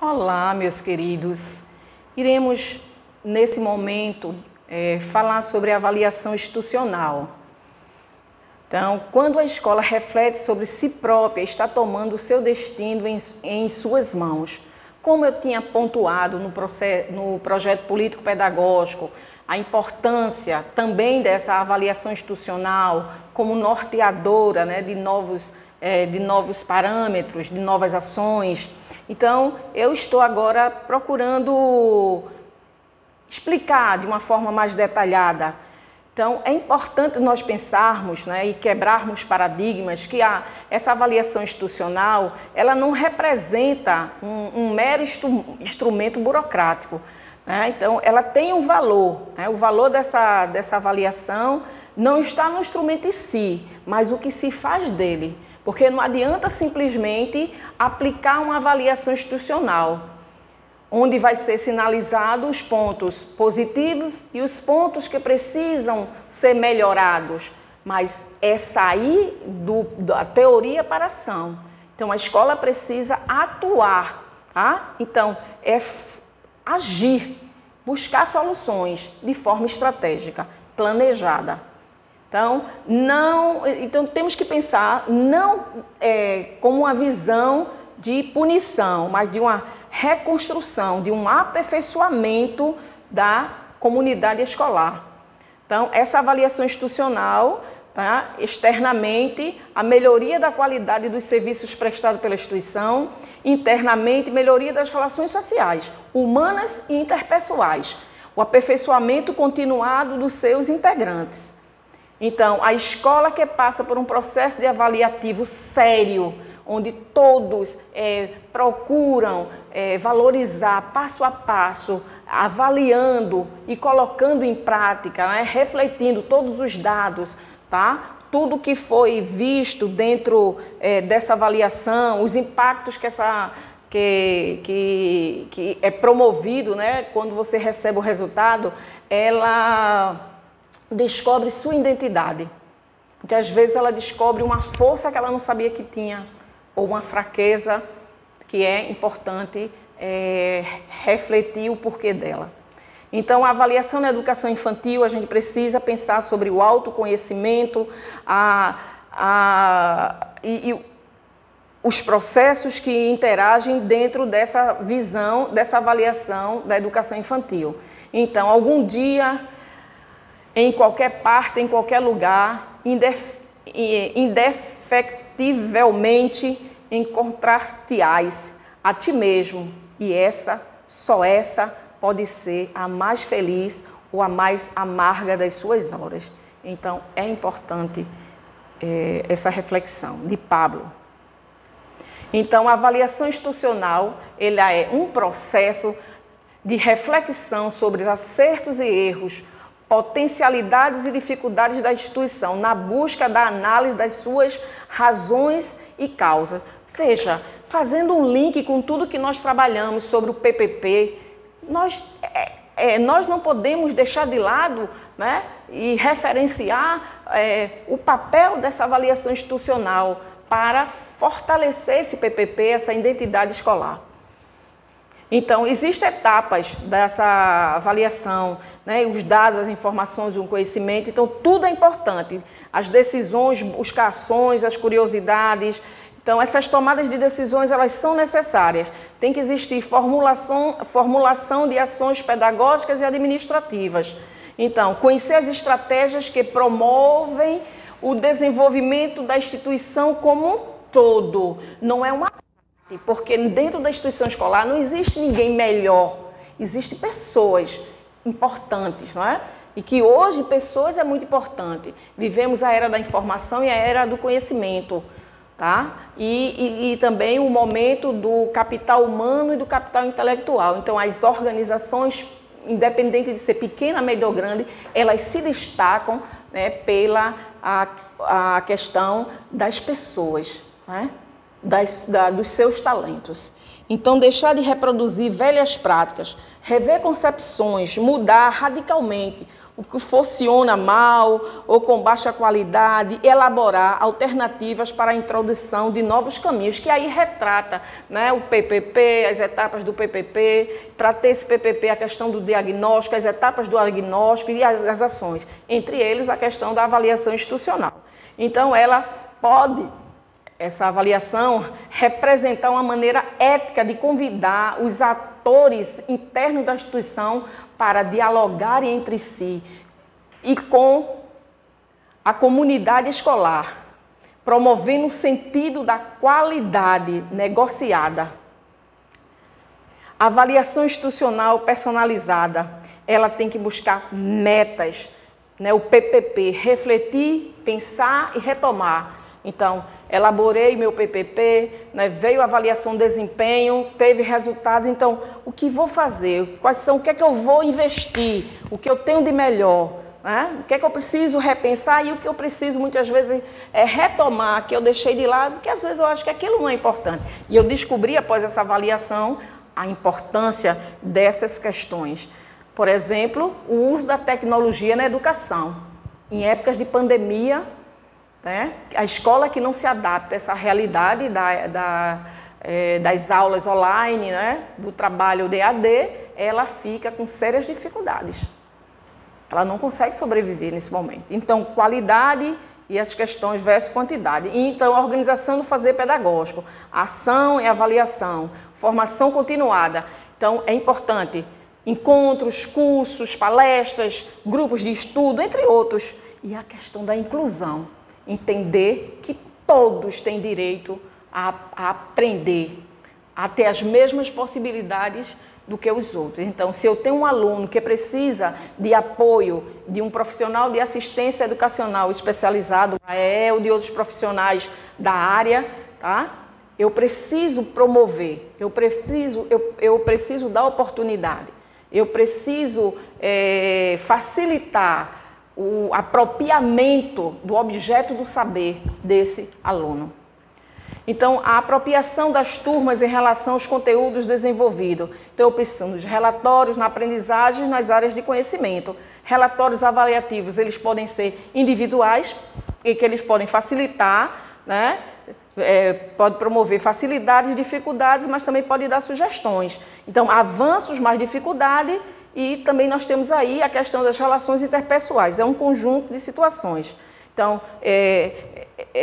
Olá, meus queridos. Iremos, nesse momento, falar sobre avaliação institucional. Então, quando a escola reflete sobre si própria, está tomando o seu destino em suas mãos. Como eu tinha pontuado no projeto político-pedagógico, a importância também dessa avaliação institucional como norteadora, né, de novos parâmetros, de novas ações. Então, eu estou agora procurando explicar de uma forma mais detalhada. Então, é importante nós pensarmos, né, e quebrarmos paradigmas que essa avaliação institucional ela não representa um mero instrumento burocrático. Né? Então, ela tem um valor. Né? O valor dessa avaliação não está no instrumento em si, mas o que se faz dele. Porque não adianta simplesmente aplicar uma avaliação institucional, onde vai ser sinalizado os pontos positivos e os pontos que precisam ser melhorados, mas é sair da teoria para a ação. Então, a escola precisa atuar, tá? Então, é agir, buscar soluções de forma estratégica, planejada. Então temos que pensar não como uma visão de punição, mas de uma reconstrução, de um aperfeiçoamento da comunidade escolar. Então, essa avaliação institucional, tá, externamente, a melhoria da qualidade dos serviços prestados pela instituição, internamente, melhoria das relações sociais, humanas e interpessoais, o aperfeiçoamento continuado dos seus integrantes. Então, a escola que passa por um processo de avaliativo sério, onde todos procuram valorizar passo a passo, avaliando e colocando em prática, né, refletindo todos os dados, tá? Tudo que foi visto dentro dessa avaliação, os impactos que é promovido, né, quando você recebe o resultado, ela descobre sua identidade. Muitas vezes ela descobre uma força que ela não sabia que tinha, ou uma fraqueza que é importante refletir o porquê dela. Então, a avaliação na educação infantil, a gente precisa pensar sobre o autoconhecimento e os processos que interagem dentro dessa visão, dessa avaliação da educação infantil. Então, algum dia, em qualquer parte, em qualquer lugar, indefectivelmente encontrar-te-ás a ti mesmo, e só essa pode ser a mais feliz ou a mais amarga das suas horas. Então, é importante essa reflexão de Pablo. Então, a avaliação institucional, ela é um processo de reflexão sobre acertos e erros, potencialidades e dificuldades da instituição, na busca da análise das suas razões e causas. Veja, fazendo um link com tudo que nós trabalhamos sobre o PPP, nós não podemos deixar de lado, né, e referenciar o papel dessa avaliação institucional para fortalecer esse PPP, essa identidade escolar. Então, existem etapas dessa avaliação, né? Os dados, as informações, o conhecimento, então tudo é importante. As decisões, buscações, as curiosidades. Então, essas tomadas de decisões, elas são necessárias. Tem que existir formulação de ações pedagógicas e administrativas. Então, conhecer as estratégias que promovem o desenvolvimento da instituição como um todo. Não é uma porque dentro da instituição escolar não existe ninguém melhor, existem pessoas importantes, não é? E que hoje pessoas é muito importante. Vivemos a era da informação e a era do conhecimento, tá? E também o momento do capital humano e do capital intelectual. Então, as organizações, independente de ser pequena, média ou grande, elas se destacam, né, pela a questão das pessoas, né? dos seus talentos. Então, deixar de reproduzir velhas práticas, rever concepções, mudar radicalmente o que funciona mal ou com baixa qualidade, elaborar alternativas para a introdução de novos caminhos, que aí retrata, né, o PPP, as etapas do PPP, para ter esse PPP, a questão do diagnóstico, as etapas do diagnóstico e as ações, entre eles a questão da avaliação institucional. Então, essa avaliação representar uma maneira ética de convidar os atores internos da instituição para dialogarem entre si e com a comunidade escolar, promovendo o sentido da qualidade negociada. A avaliação institucional personalizada, ela tem que buscar metas, né, o PPP, refletir, pensar e retomar. Então, elaborei meu PPP, né, veio a avaliação de desempenho, teve resultados. Então, o que vou fazer? O que é que eu vou investir? O que eu tenho de melhor? Né? O que é que eu preciso repensar e o que eu preciso, muitas vezes, retomar, que eu deixei de lado, porque às vezes eu acho que aquilo não é importante. E eu descobri, após essa avaliação, a importância dessas questões. Por exemplo, o uso da tecnologia na educação. Em épocas de pandemia, né, a escola que não se adapta a essa realidade das aulas online, né, do trabalho DAD, ela fica com sérias dificuldades. Ela não consegue sobreviver nesse momento. Então, qualidade e as questões versus quantidade. E, então, a organização do fazer pedagógico, ação e avaliação, formação continuada. Então, é importante encontros, cursos, palestras, grupos de estudo, entre outros. E a questão da inclusão. Entender que todos têm direito a aprender, a ter as mesmas possibilidades do que os outros. Então, se eu tenho um aluno que precisa de apoio de um profissional de assistência educacional especializado, ou de outros profissionais da área, tá? Eu preciso promover, eu preciso dar oportunidade, eu preciso facilitar o apropriamento do objeto do saber desse aluno. Então, a apropriação das turmas em relação aos conteúdos desenvolvidos. Então, eu preciso dos relatórios na aprendizagem nas áreas de conhecimento. Relatórios avaliativos, eles podem ser individuais e que eles podem facilitar, né? Pode promover facilidades, dificuldades, mas também pode dar sugestões. Então, avanços mais dificuldade. E também nós temos aí a questão das relações interpessoais, é um conjunto de situações. Então,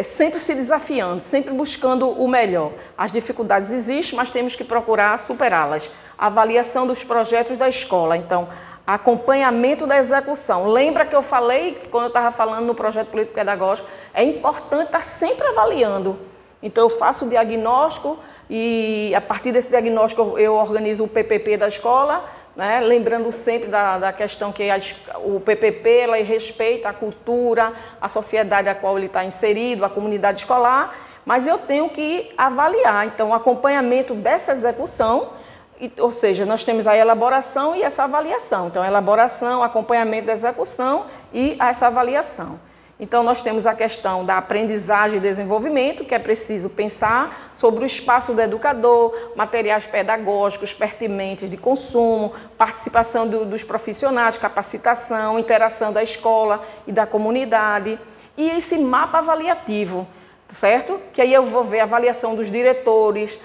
sempre se desafiando, sempre buscando o melhor. As dificuldades existem, mas temos que procurar superá-las. Avaliação dos projetos da escola, então, acompanhamento da execução. Lembra que eu falei, quando eu estava falando no projeto político-pedagógico, é importante estar sempre avaliando. Então, eu faço o diagnóstico e, a partir desse diagnóstico, eu organizo o PPP da escola, né? Lembrando sempre da questão que o PPP ela respeita a cultura, a sociedade a qual ele está inserido, a comunidade escolar, mas eu tenho que avaliar. Então, o acompanhamento dessa execução, ou seja, nós temos a elaboração e essa avaliação. Então, elaboração, acompanhamento da execução e essa avaliação. Então, nós temos a questão da aprendizagem e desenvolvimento, que é preciso pensar sobre o espaço do educador, materiais pedagógicos pertinentes de consumo, participação dos profissionais, capacitação, interação da escola e da comunidade. E esse mapa avaliativo, certo? Que aí eu vou ver a avaliação dos diretores,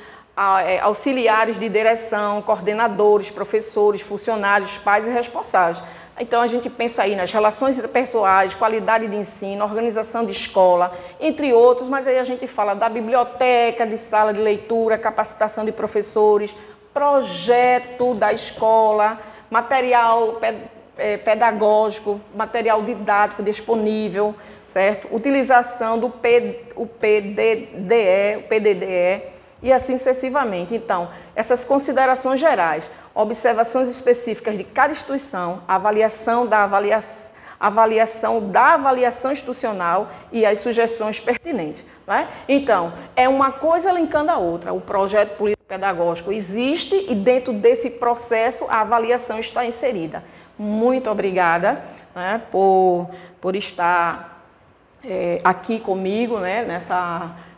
auxiliares de direção, coordenadores, professores, funcionários, pais e responsáveis. Então, a gente pensa aí nas relações interpessoais, qualidade de ensino, organização de escola, entre outros, mas aí a gente fala da biblioteca, de sala de leitura, capacitação de professores, projeto da escola, material pedagógico, material didático disponível, certo? Utilização do PDDE, e assim sucessivamente. Então, essas considerações gerais, observações específicas de cada instituição, avaliação da avaliação institucional e as sugestões pertinentes. Não é? Então, é uma coisa linkando a outra. O projeto político-pedagógico existe e dentro desse processo a avaliação está inserida. Muito obrigada, né, por estar aqui comigo, né,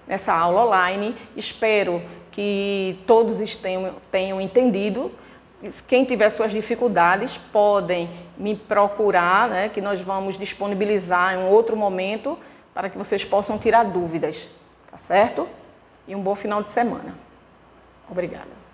nessa aula online. Espero que todos tenham entendido. Quem tiver suas dificuldades, podem me procurar, né, que nós vamos disponibilizar em um outro momento para que vocês possam tirar dúvidas, tá certo? E um bom final de semana. Obrigada.